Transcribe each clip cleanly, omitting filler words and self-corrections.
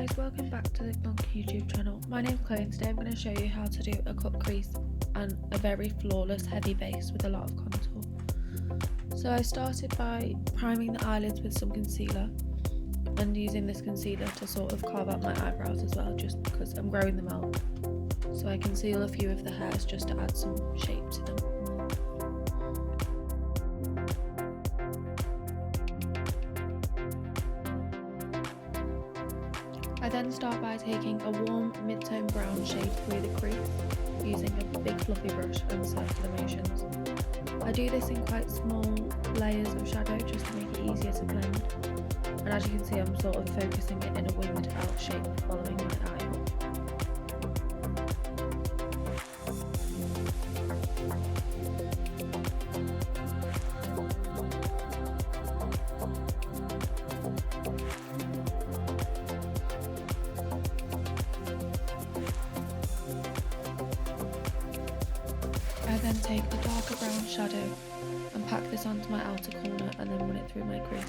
guys, welcome back to the Gunk YouTube channel. My name's Chloe and today I'm going to show you how to do a cut crease and a very flawless heavy base with a lot of contour. So I started by priming the eyelids with some concealer and using this concealer to sort of carve out my eyebrows as well, just because I'm growing them out. So I conceal a few of the hairs just to add some shape to them. I then start by taking a warm mid-tone brown shade through the crease using a big fluffy brush and circular motions. I do this in quite small layers of shadow just to make it easier to blend, and as you can see I'm sort of focusing it in a winged out shape following my eye. I then take a darker brown shadow and pack this onto my outer corner and then run it through my crease.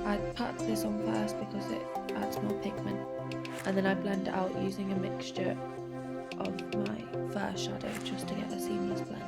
I pat this on first because it adds more pigment, and then I blend it out using a mixture of my first shadow just to get a seamless blend.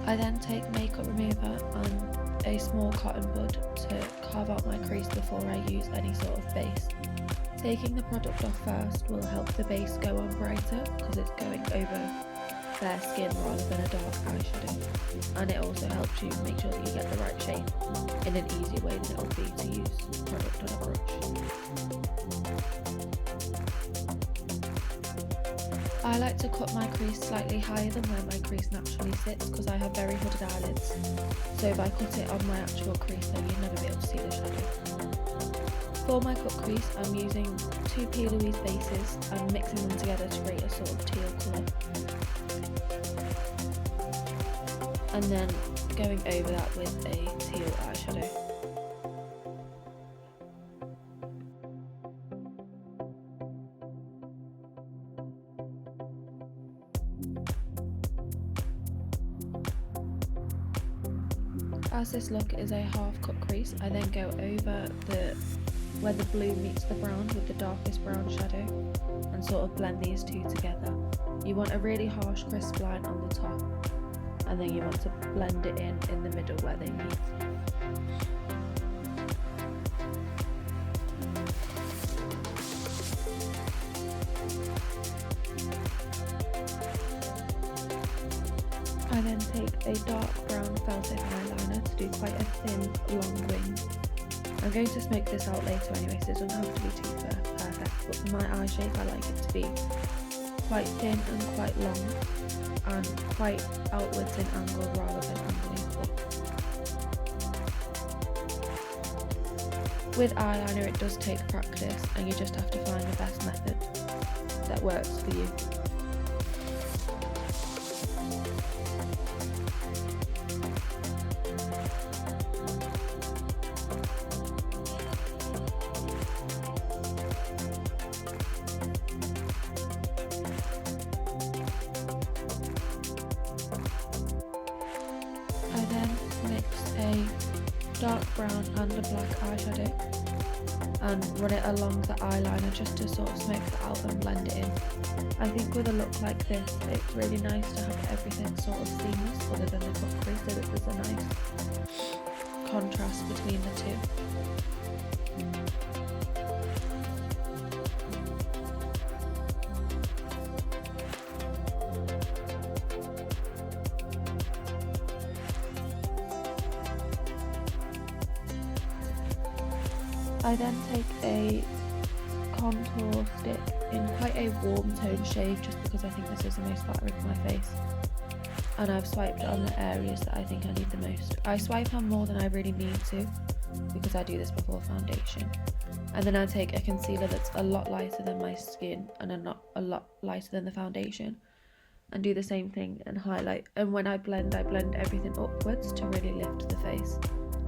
I then take makeup remover and a small cotton bud to carve out my crease before I use any sort of base. Taking the product off first will help the base go on brighter because it's going over bare skin rather than a dark eyeshadow, and it also helps you make sure that you get the right shape in an easier way than it will be to use product on a brush. I like to cut my crease slightly higher than where my crease naturally sits because I have very hooded eyelids, so if I cut it on my actual crease then you'd never be able to see the shadow. For my cut crease I'm using two P. Louise bases and mixing them together to create a sort of teal colour, and then going over that with a teal eyeshadow. As this look is a half cut crease, I then go over where the blue meets the brown with the darkest brown shadow and sort of blend these two together. You want a really harsh crisp line on the top, and then you want to blend it in the middle where they meet. I then take a dark brown felt tip eyeliner to do quite a thin, long wing. I'm going to smoke this out later anyway, so it doesn't have to be too perfect, but for my eye shape I like it to be quite thin and quite long, and quite outwards in angle rather than angling up. With eyeliner it does take practice, and you just have to find the best method that works for you. I then mix a dark brown and a black eyeshadow and run it along the eyeliner just to sort of smoke that out and blend it in. I think with a look like this it's really nice to have everything sort of seamless other than the cut crease, so that there's a nice contrast between the two. I then take a contour stick in quite a warm tone shade just because I think this is the most flattering for my face, and I've swiped on the areas that I think I need the most. I swipe on more than I really need to because I do this before foundation, and then I take a concealer that's a lot lighter than my skin and a lot lighter than the foundation, and do the same thing and highlight. And when I blend everything upwards to really lift the face.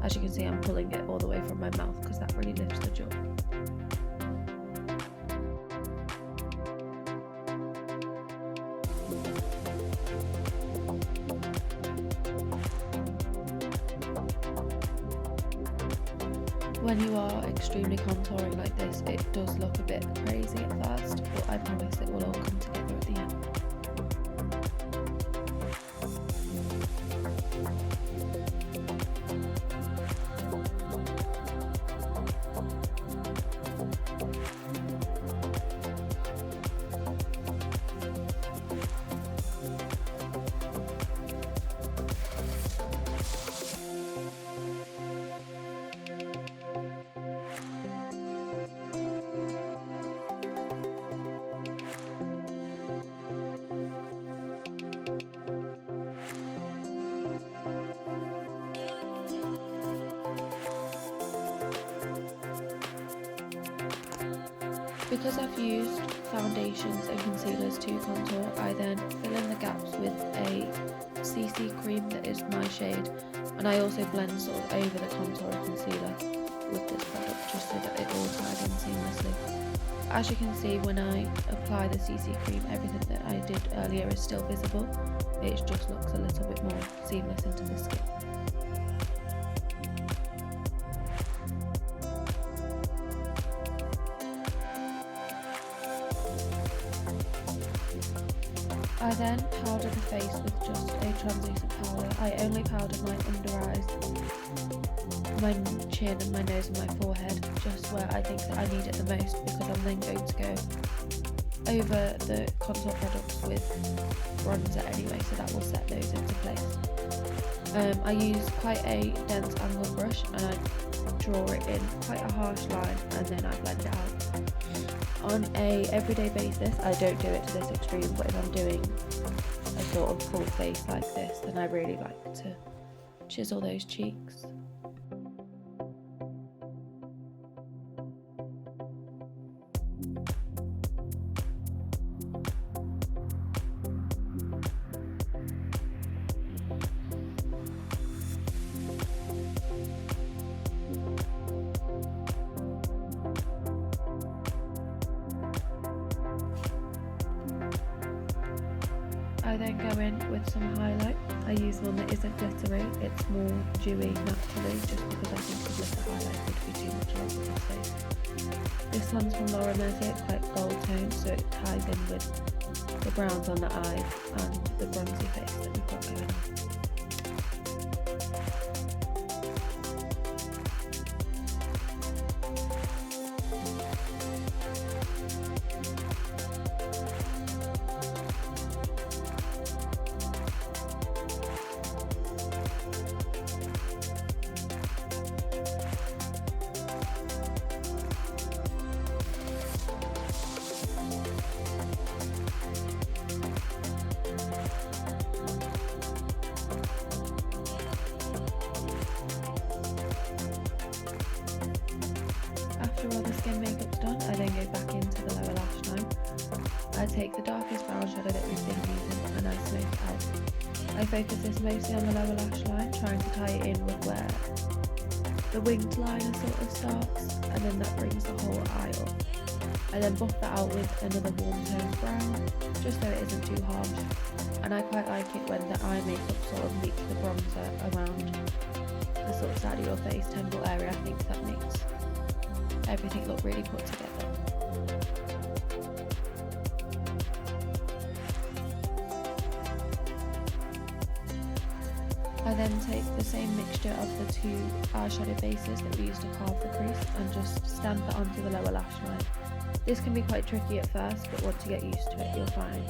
As you can see, I'm pulling it all the way from my mouth because that really lifts the jaw. When you are extremely contouring like this, it does look a bit crazy at first, but I promise it will all come together at the end. Because I've used foundations and concealers to contour, I then fill in the gaps with a CC cream that is my shade, and I also blend sort of over the contour and concealer with this product just so that it all ties in seamlessly. As you can see, when I apply the CC cream, everything that I did earlier is still visible. It just looks a little bit more seamless into the skin. I then powder the face with just a translucent powder. I only powder my under eyes, my chin and my nose and my forehead, just where I think that I need it the most, because I'm then going to go over the contour products with bronzer anyway, so that will set those into place. I use quite a dense angled brush and I draw it in quite a harsh line and then I blend it out. On a everyday basis, I don't do it to this extreme, but if I'm doing a sort of full face like this, then I really like to chisel those cheeks. I then go in with some highlight. I use one that isn't glittery, it's more dewy naturally, just because I think a glitter highlight would be too much on this face. This one's from Laura Mercier, it's quite gold toned, so it ties in with the browns on the eyes and the bronzy face that we've got going on. After all the skin makeup's done, I then go back into the lower lash line. I take the darkest brown shadow that we've been using and I smoke it out. I focus this mostly on the lower lash line, trying to tie it in with where the winged liner sort of starts, and then that brings the whole eye up. I then buff that out with another warm toned brown, just so it isn't too harsh, and I quite like it when the eye makeup sort of meets the bronzer around the sort of side of your face, temple area. I think that makes everything look really put together. I then take the same mixture of the two eyeshadow bases that we used to carve the crease and just stamp it onto the lower lash line. This can be quite tricky at first, but once you get used to it, you'll find.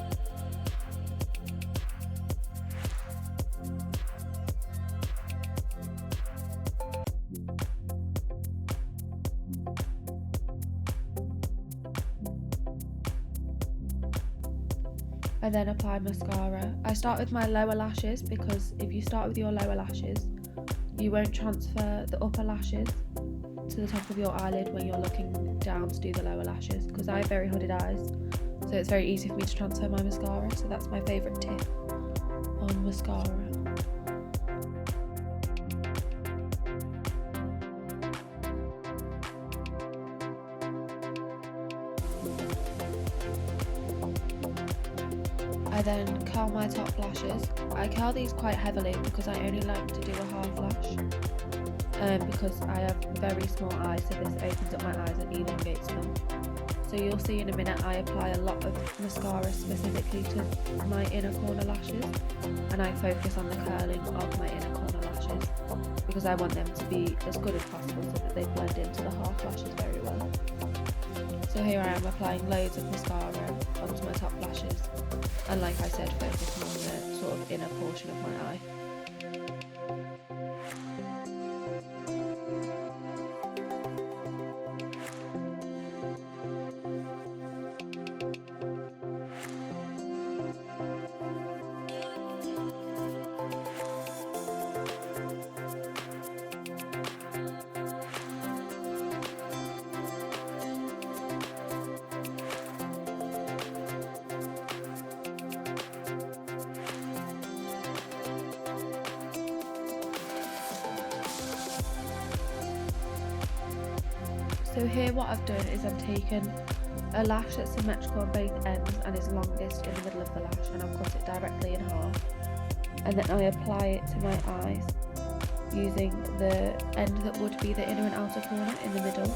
I then apply mascara. I start with my lower lashes because if you start with your lower lashes, you won't transfer the upper lashes to the top of your eyelid when you're looking down to do the lower lashes, because I have very hooded eyes, so it's very easy for me to transfer my mascara, so that's my favourite tip on mascara. I then curl my top lashes. I curl these quite heavily because I only like to do a half lash, because I have very small eyes, so this opens up my eyes and elongates them. So you'll see in a minute I apply a lot of mascara specifically to my inner corner lashes, and I focus on the curling of my inner corner lashes because I want them to be as good as possible so that they blend into the half lashes very well. So here I am applying loads of mascara onto my top lashes, and like I said, focusing on the sort of inner portion of my eye. So here what I've done is I've taken a lash that's symmetrical on both ends and is longest in the middle of the lash, and I've cut it directly in half, and then I apply it to my eyes using the end that would be the inner and outer corner in the middle,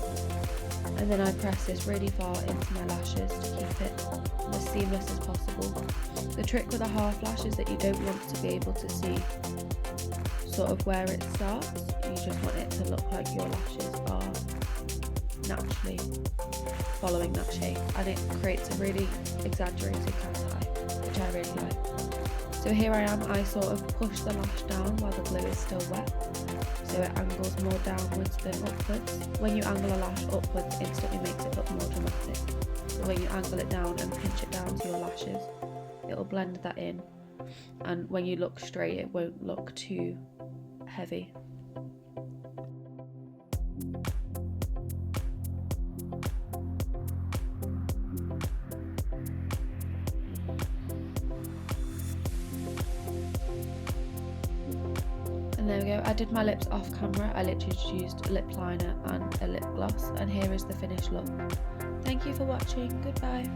and then I press this really far into my lashes to keep it as seamless as possible. The trick with a half lash is that you don't want to be able to see sort of where it starts, you just want it to look like your lashes are naturally following that shape, and it creates a really exaggerated cat's eye, which I really like. So here I am, I sort of push the lash down while the glue is still wet, so it angles more downwards than upwards. When you angle a lash upwards, it instantly makes it look more dramatic. So when you angle it down and pinch it down to your lashes, it'll blend that in, and when you look straight, it won't look too heavy. And there we go, I did my lips off camera. I literally just used a lip liner and a lip gloss, and here is the finished look. Thank you for watching, goodbye.